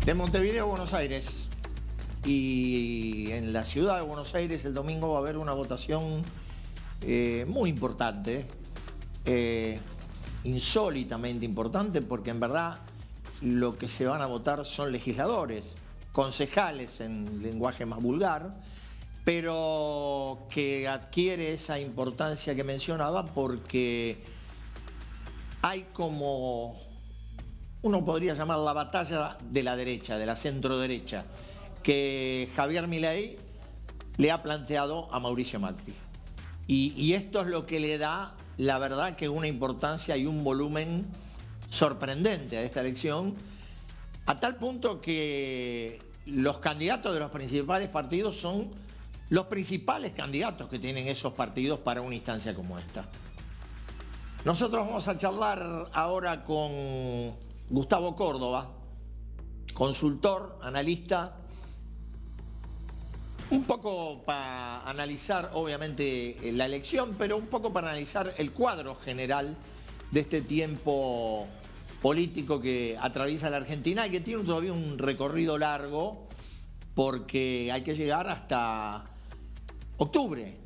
De Montevideo a Buenos Aires. Y en la ciudad de Buenos Aires el domingo va a haber una votación muy importante, insólitamente importante, porque en verdad lo que se van a votar son legisladores, concejales en lenguaje más vulgar, pero que adquiere esa importancia que mencionaba porque hay como, uno podría llamar la batalla de la derecha, de la centroderecha, que Javier Milei le ha planteado a Mauricio Macri. Y esto es lo que le da, la verdad, que una importancia y un volumen sorprendente a esta elección, a tal punto que los candidatos de los principales partidos son los principales candidatos que tienen esos partidos para una instancia como esta. Nosotros vamos a charlar ahora con Gustavo Córdoba, consultor, analista, un poco para analizar obviamente la elección, pero un poco para analizar el cuadro general de este tiempo político que atraviesa la Argentina y que tiene todavía un recorrido largo porque hay que llegar hasta octubre,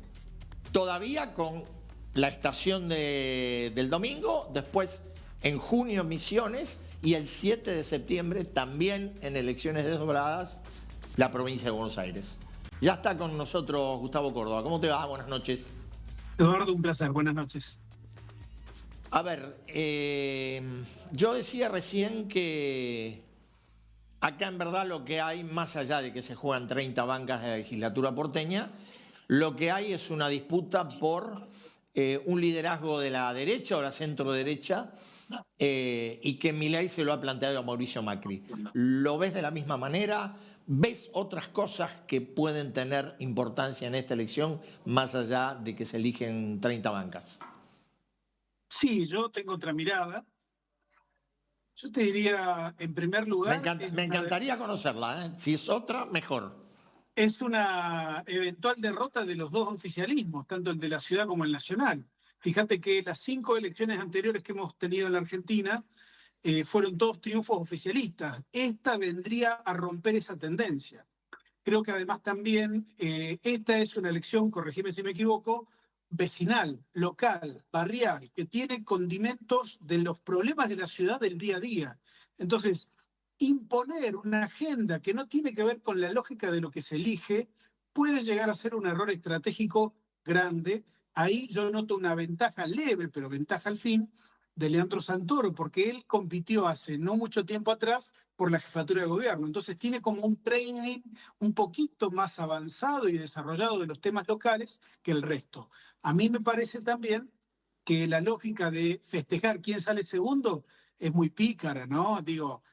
todavía con la estación del domingo, después en junio Misiones y el 7 de septiembre también en elecciones desdobladas la provincia de Buenos Aires. Ya está con nosotros Gustavo Córdoba. ¿Cómo te va? Buenas noches. Eduardo, un placer. Buenas noches. A ver, yo decía recién que acá en verdad lo que hay, más allá de que se juegan 30 bancas de la legislatura porteña, lo que hay es una disputa por un liderazgo de la derecha o la centro-derecha y que Milei se lo ha planteado a Mauricio Macri. ¿Lo ves de la misma manera? ¿Ves otras cosas que pueden tener importancia en esta elección más allá de que se eligen 30 bancas? Sí, yo tengo otra mirada. Yo te diría, en primer lugar, Me encantaría conocerla, ¿eh? Si es otra, mejor. es una eventual derrota de los dos oficialismos, tanto el de la ciudad como el nacional. Fíjate que las 5 elecciones anteriores que hemos tenido en la Argentina fueron todos triunfos oficialistas. Esta vendría a romper esa tendencia. Creo que además también esta es una elección, corregime si me equivoco, vecinal, local, barrial, que tiene condimentos de los problemas de la ciudad del día a día. Entonces, imponer una agenda que no tiene que ver con la lógica de lo que se elige puede llegar a ser un error estratégico grande. Ahí yo noto una ventaja leve, pero ventaja al fin, de Leandro Santoro, porque él compitió hace no mucho tiempo atrás por la jefatura de gobierno. Entonces tiene como un training un poquito más avanzado y desarrollado de los temas locales que el resto. A mí me parece también que la lógica de festejar quién sale segundo es muy pícara, ¿no? Digo,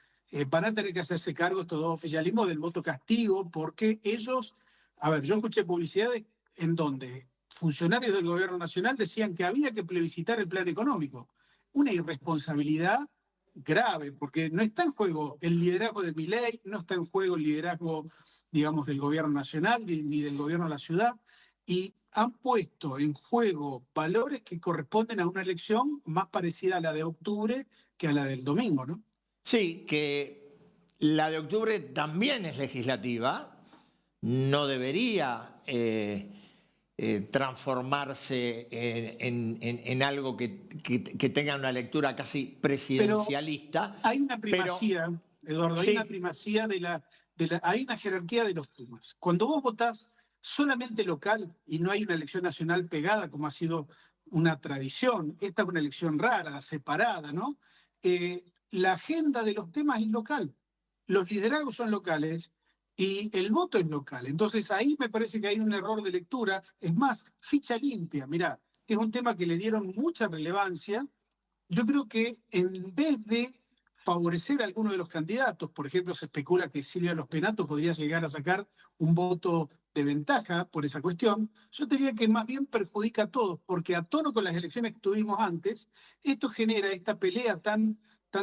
van a tener que hacerse cargo estos dos oficialismos del voto castigo, porque ellos, a ver, yo escuché publicidades en donde funcionarios del gobierno nacional decían que había que plebiscitar el plan económico. Una irresponsabilidad grave, porque no está en juego el liderazgo de Milei, no está en juego el liderazgo, digamos, del gobierno nacional ni del gobierno de la ciudad, y han puesto en juego valores que corresponden a una elección más parecida a la de octubre que a la del domingo, ¿no? Sí, que la de octubre también es legislativa, no debería transformarse en algo que tenga una lectura casi Pero presidencialista, hay una pero primacía, Eduardo, hay una sí, primacía hay una jerarquía de los temas. Cuando vos votás solamente local y no hay una elección nacional pegada, como ha sido una tradición, esta es una elección rara, separada, ¿no? La agenda de los temas es local, los liderazgos son locales y el voto es local. Entonces ahí me parece que hay un error de lectura. Es más, ficha limpia, mirá, es un tema que le dieron mucha relevancia. Yo creo que en vez de favorecer a alguno de los candidatos, por ejemplo, se especula que Silvia Los Penato podría llegar a sacar un voto de ventaja por esa cuestión, yo diría que más bien perjudica a todos, porque a tono con las elecciones que tuvimos antes, esto genera esta pelea tan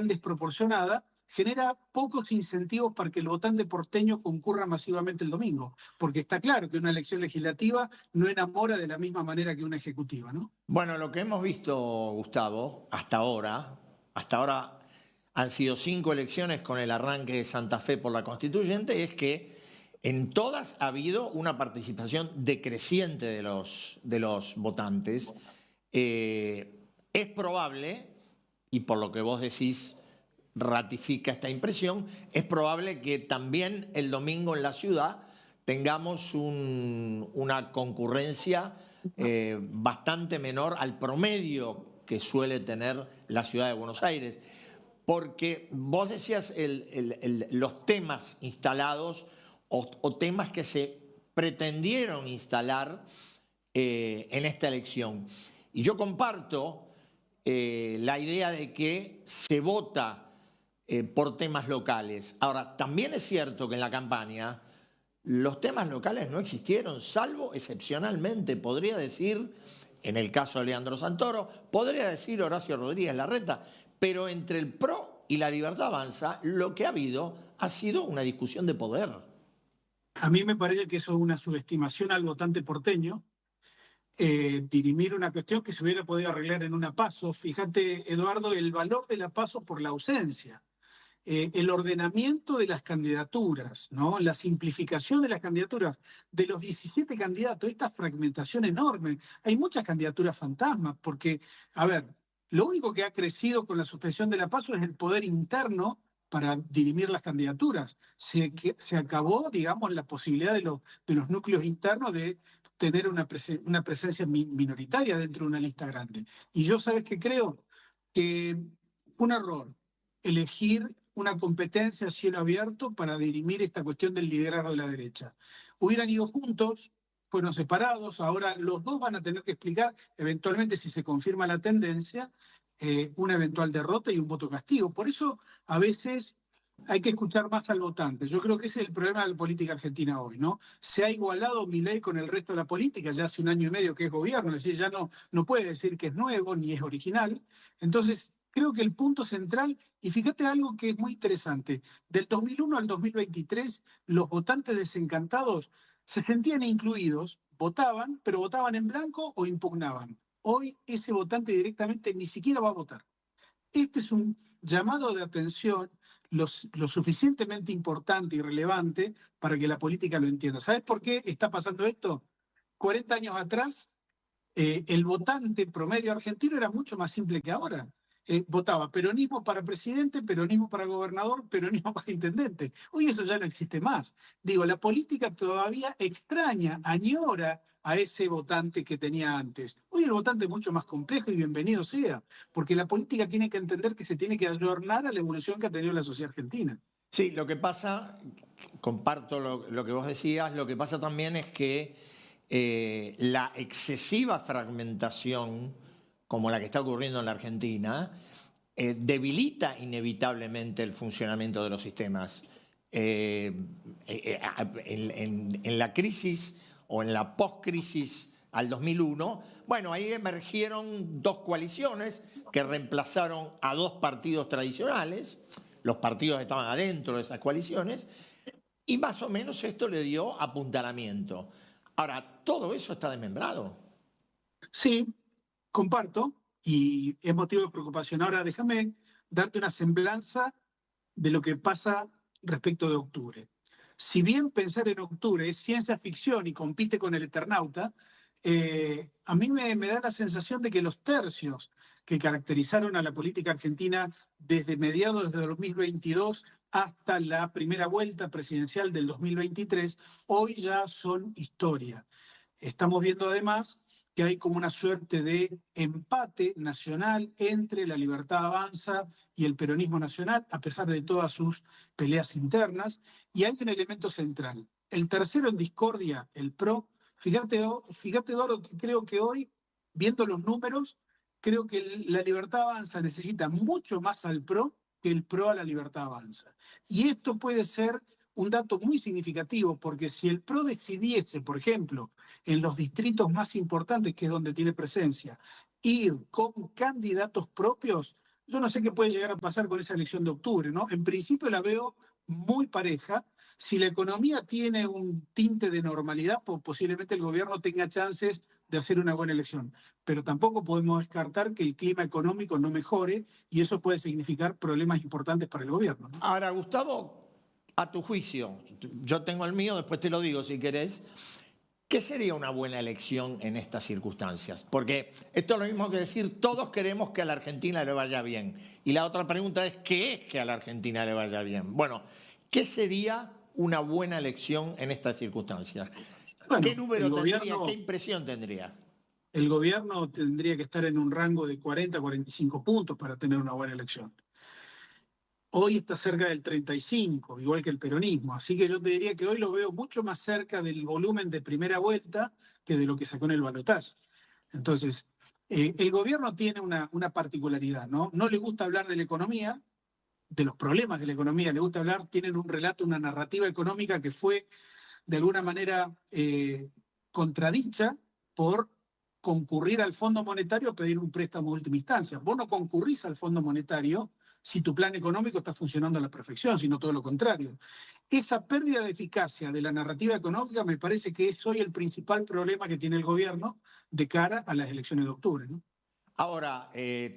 desproporcionada, genera pocos incentivos para que el votante porteño concurra masivamente el domingo, porque está claro que una elección legislativa no enamora de la misma manera que una ejecutiva, ¿no? bueno, lo que hemos visto, Gustavo, hasta ahora han sido 5 elecciones con el arranque de Santa Fe por la Constituyente, es que en todas ha habido una participación decreciente de los votantes. Es probable, y por lo que vos decís ratifica esta impresión, es probable que también el domingo en la ciudad tengamos una concurrencia bastante menor al promedio que suele tener la ciudad de Buenos Aires. Porque vos decías los temas instalados o temas que se pretendieron instalar en esta elección. Y yo comparto la idea de que se vota por temas locales. Ahora, también es cierto que en la campaña los temas locales no existieron, salvo excepcionalmente, podría decir, en el caso de Leandro Santoro, podría decir Horacio Rodríguez Larreta, pero entre el PRO y la Libertad Avanza, lo que ha habido ha sido una discusión de poder. A mí me parece que eso es una subestimación al votante porteño, dirimir una cuestión que se hubiera podido arreglar en una PASO. Fíjate, Eduardo, el valor de la PASO por la ausencia. El ordenamiento de las candidaturas, ¿no? La simplificación de las candidaturas, de los 17 candidatos, esta fragmentación enorme. Hay muchas candidaturas fantasmas, porque, a ver, lo único que ha crecido con la suspensión de la PASO es el poder interno para dirimir las candidaturas. Se acabó, digamos, la posibilidad de los núcleos internos de tener una presencia minoritaria dentro de una lista grande. Y yo, ¿sabes qué creo? Que fue un error elegir una competencia a cielo abierto para dirimir esta cuestión del liderazgo de la derecha. Hubieran ido juntos, fueron separados, ahora los dos van a tener que explicar, eventualmente si se confirma la tendencia, una eventual derrota y un voto castigo. Por eso a veces hay que escuchar más al votante. Yo creo que ese es el problema de la política argentina hoy, ¿no? Se ha igualado Milei con el resto de la política, ya hace un año y medio que es gobierno, es decir, ya no puede decir que es nuevo ni es original. Entonces, creo que el punto central, y fíjate algo que es muy interesante, del 2001 al 2023, los votantes desencantados se sentían incluidos, votaban, pero votaban en blanco o impugnaban. Hoy ese votante directamente ni siquiera va a votar. Este es un llamado de atención lo suficientemente importante y relevante para que la política lo entienda. ¿Sabes por qué está pasando esto? 40 años atrás, el votante promedio argentino era mucho más simple que ahora. Votaba peronismo para presidente, peronismo para gobernador, peronismo para intendente. Hoy eso ya no existe más. Digo, la política todavía extraña, añora a ese votante que tenía antes. Hoy el votante es mucho más complejo y bienvenido sea, porque la política tiene que entender que se tiene que ayornar a la evolución que ha tenido la sociedad argentina. Sí, lo que pasa, comparto lo que vos decías, lo que pasa también es que la excesiva fragmentación, como la que está ocurriendo en la Argentina, debilita inevitablemente el funcionamiento de los sistemas. En la crisis o en la post-crisis al 2001, bueno, ahí emergieron dos coaliciones que reemplazaron a dos partidos tradicionales, los partidos estaban adentro de esas coaliciones, y más o menos esto le dio apuntalamiento. Ahora, todo eso está desmembrado. Sí, comparto y es motivo de preocupación. Ahora, déjame darte una semblanza de lo que pasa respecto de octubre. Si bien pensar en octubre es ciencia ficción y compite con el Eternauta, a mí me da la sensación de que los tercios que caracterizaron a la política argentina desde mediados de 2022 hasta la primera vuelta presidencial del 2023, hoy ya son historia. Estamos viendo además que hay como una suerte de empate nacional entre la Libertad Avanza y el peronismo nacional, a pesar de todas sus peleas internas, y hay un elemento central. El tercero en discordia, el PRO. Fíjate, Eduardo, que creo que hoy, viendo los números, creo que la Libertad Avanza necesita mucho más al PRO que el PRO a la Libertad Avanza. Y esto puede ser un dato muy significativo, porque si el PRO decidiese, por ejemplo, en los distritos más importantes, que es donde tiene presencia, ir con candidatos propios, yo no sé qué puede llegar a pasar con esa elección de octubre, ¿no? En principio la veo muy pareja. Si la economía tiene un tinte de normalidad, pues posiblemente el gobierno tenga chances de hacer una buena elección. Pero tampoco podemos descartar que el clima económico no mejore y eso puede significar problemas importantes para el gobierno, ¿no? Ahora, Gustavo, a tu juicio, yo tengo el mío, después te lo digo si querés. ¿Qué sería una buena elección en estas circunstancias? Porque esto es lo mismo que decir, todos queremos que a la Argentina le vaya bien. Y la otra pregunta es, ¿qué es que a la Argentina le vaya bien? Bueno, ¿qué sería una buena elección en estas circunstancias? Bueno, ¿Qué número tendría? ¿Qué impresión tendría? el gobierno tendría que estar en un rango de 40 a 45 puntos para tener una buena elección. Hoy está cerca del 35, igual que el peronismo. Así que yo te diría que hoy lo veo mucho más cerca del volumen de primera vuelta que de lo que sacó en el balotaje. Entonces, el gobierno tiene una particularidad, ¿no? No le gusta hablar de la economía, de los problemas de la economía, le gusta hablar, tienen un relato, una narrativa económica que fue de alguna manera contradicha por concurrir al Fondo Monetario a pedir un préstamo de última instancia. Vos no concurrís al Fondo Monetario si tu plan económico está funcionando a la perfección, sino todo lo contrario. Esa pérdida de eficacia de la narrativa económica me parece que es hoy el principal problema que tiene el gobierno de cara a las elecciones de octubre, ¿no? Ahora,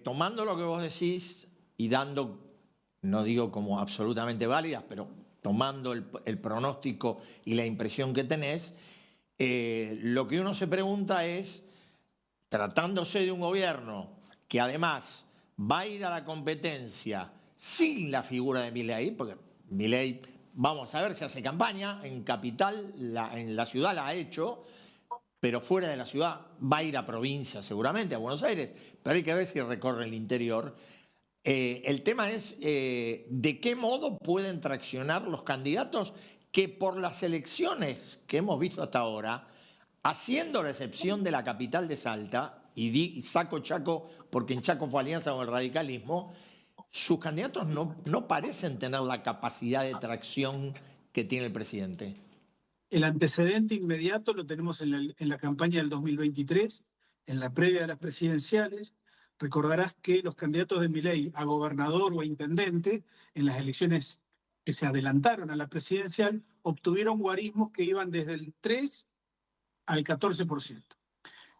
tomando lo que vos decís y dando, no digo como absolutamente válidas, pero tomando el pronóstico y la impresión que tenés, lo que uno se pregunta es, tratándose de un gobierno que además va a ir a la competencia sin la figura de Milei, porque Milei, vamos a ver si hace campaña, en Capital, en la ciudad la ha hecho, pero fuera de la ciudad va a ir a provincia seguramente, a Buenos Aires, pero hay que ver si recorre el interior. El tema es de qué modo pueden traccionar los candidatos que por las elecciones que hemos visto hasta ahora, haciendo la excepción de la capital de Salta, y saco Chaco porque en Chaco fue alianza con el radicalismo, sus candidatos no parecen tener la capacidad de tracción que tiene el presidente. El antecedente inmediato lo tenemos en la campaña del 2023, en la previa de las presidenciales. Recordarás que los candidatos de Milei a gobernador o a intendente en las elecciones que se adelantaron a la presidencial obtuvieron guarismos que iban desde el 3 al 14%.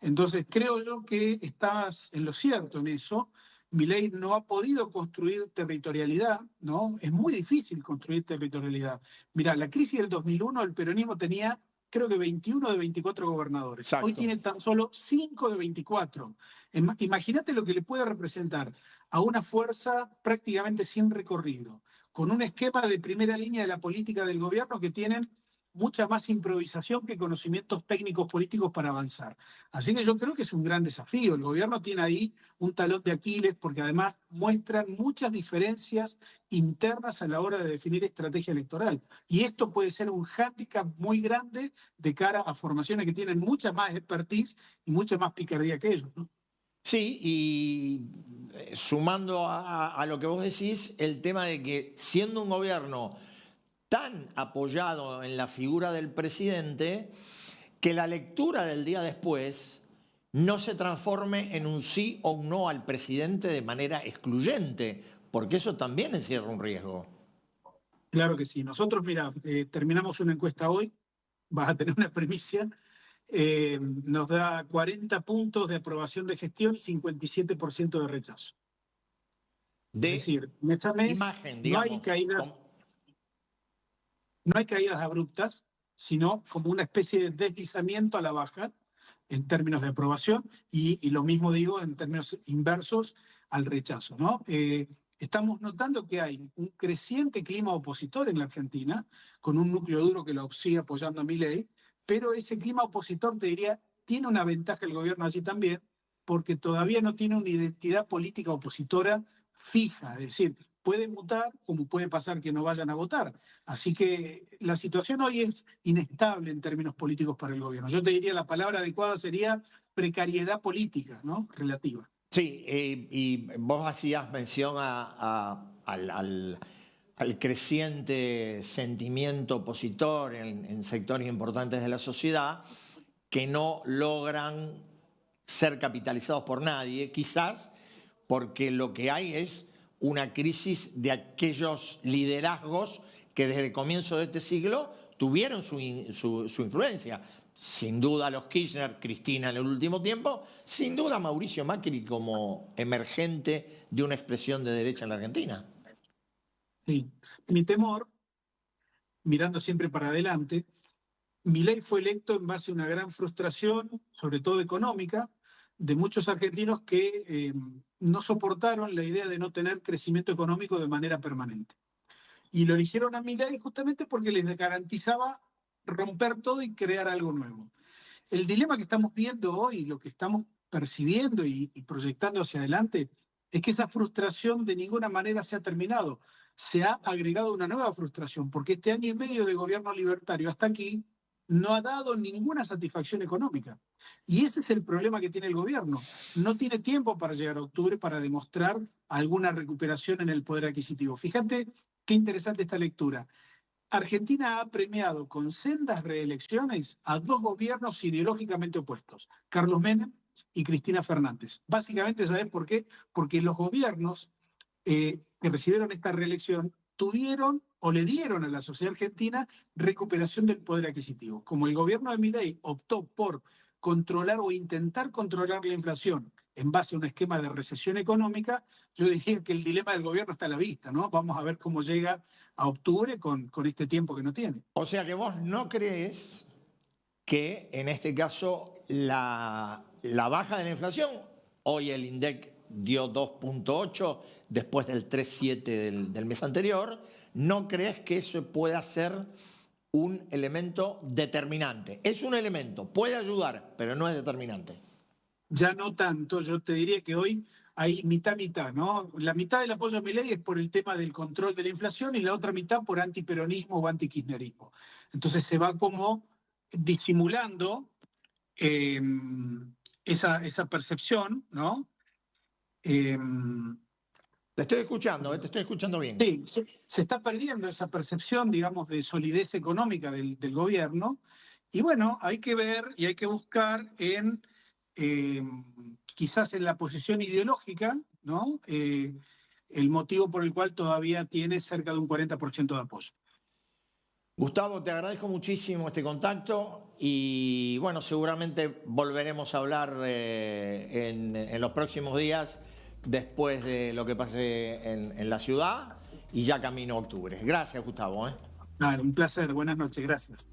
Entonces creo yo que estabas en lo cierto en eso. Milei no ha podido construir territorialidad, ¿no? Es muy difícil construir territorialidad. Mirá, la crisis del 2001, el peronismo tenía, creo que 21 de 24 gobernadores. Exacto. Hoy tiene tan solo 5 de 24. Imagínate lo que le puede representar a una fuerza prácticamente sin recorrido, con un esquema de primera línea de la política del gobierno que tienen mucha más improvisación que conocimientos técnicos políticos para avanzar. Así que yo creo que es un gran desafío. El gobierno tiene ahí un talón de Aquiles porque además muestran muchas diferencias internas a la hora de definir estrategia electoral. Y esto puede ser un hándicap muy grande de cara a formaciones que tienen mucha más expertise y mucha más picardía que ellos, ¿no? Sí, y sumando a lo que vos decís, el tema de que siendo un gobierno tan apoyado en la figura del presidente, que la lectura del día después no se transforme en un sí o un no al presidente de manera excluyente, porque eso también encierra un riesgo. Claro que sí. Nosotros, mira, terminamos una encuesta hoy, vas a tener una primicia, nos da 40 puntos de aprobación de gestión y 57% de rechazo. De Es decir, mes a mes imagen, no digamos. hay caídas abruptas, sino como una especie de deslizamiento a la baja en términos de aprobación y lo mismo digo en términos inversos al rechazo, ¿no? Estamos notando que hay un creciente clima opositor en la Argentina, con un núcleo duro que lo sigue apoyando a Milei, pero ese clima opositor, te diría, tiene una ventaja el gobierno allí también, porque todavía no tiene una identidad política opositora fija, es decir, puede mutar como puede pasar que no vayan a votar. Así que la situación hoy es inestable en términos políticos para el gobierno. Yo te diría la palabra adecuada sería precariedad política, ¿no? Relativa. Sí, y vos hacías mención al creciente sentimiento opositor en sectores importantes de la sociedad que no logran ser capitalizados por nadie, quizás porque lo que hay es una crisis de aquellos liderazgos que desde el comienzo de este siglo tuvieron su influencia. Sin duda los Kirchner, Cristina en el último tiempo, sin duda Mauricio Macri como emergente de una expresión de derecha en la Argentina. Sí. Mi temor, mirando siempre para adelante, Milei fue electo en base a una gran frustración, sobre todo económica, de muchos argentinos que no soportaron la idea de no tener crecimiento económico de manera permanente. Y lo eligieron a Milei justamente porque les garantizaba romper todo y crear algo nuevo. El dilema que estamos viendo hoy, lo que estamos percibiendo y proyectando hacia adelante, es que esa frustración de ninguna manera se ha terminado. Se ha agregado una nueva frustración, porque este año y medio de gobierno libertario hasta aquí no ha dado ninguna satisfacción económica. Y ese es el problema que tiene el gobierno. No tiene tiempo para llegar a octubre para demostrar alguna recuperación en el poder adquisitivo. Fíjate qué interesante esta lectura. Argentina ha premiado con sendas reelecciones a dos gobiernos ideológicamente opuestos, Carlos Menem y Cristina Fernández. Básicamente, ¿sabes por qué? Porque los gobiernos que recibieron esta reelección tuvieron o le dieron a la sociedad argentina recuperación del poder adquisitivo. Como el gobierno de Milei optó por controlar o intentar controlar la inflación en base a un esquema de recesión económica, yo diría que el dilema del gobierno está a la vista, ¿no? Vamos a ver cómo llega a octubre con este tiempo que no tiene. O sea que vos no crees que en este caso la baja de la inflación, hoy el INDEC dio 2,8 después del 3,7 del mes anterior, ¿no crees que eso pueda ser un elemento determinante? Es un elemento, puede ayudar, pero no es determinante. Ya no tanto, yo te diría que hoy hay mitad-mitad, ¿no? La mitad del apoyo a Milei es por el tema del control de la inflación y la otra mitad por antiperonismo o antikirchnerismo. Entonces se va como disimulando esa percepción, ¿no? Te estoy escuchando bien. Sí, se está perdiendo esa percepción, digamos, de solidez económica del gobierno. Y bueno, hay que ver y hay que buscar quizás en la posición ideológica, ¿no? El motivo por el cual todavía tiene cerca de un 40% de apoyo. Gustavo, te agradezco muchísimo este contacto y bueno, seguramente volveremos a hablar en los próximos días después de lo que pase en la ciudad y ya camino a octubre. Gracias, Gustavo. Claro, un placer. Buenas noches. Gracias.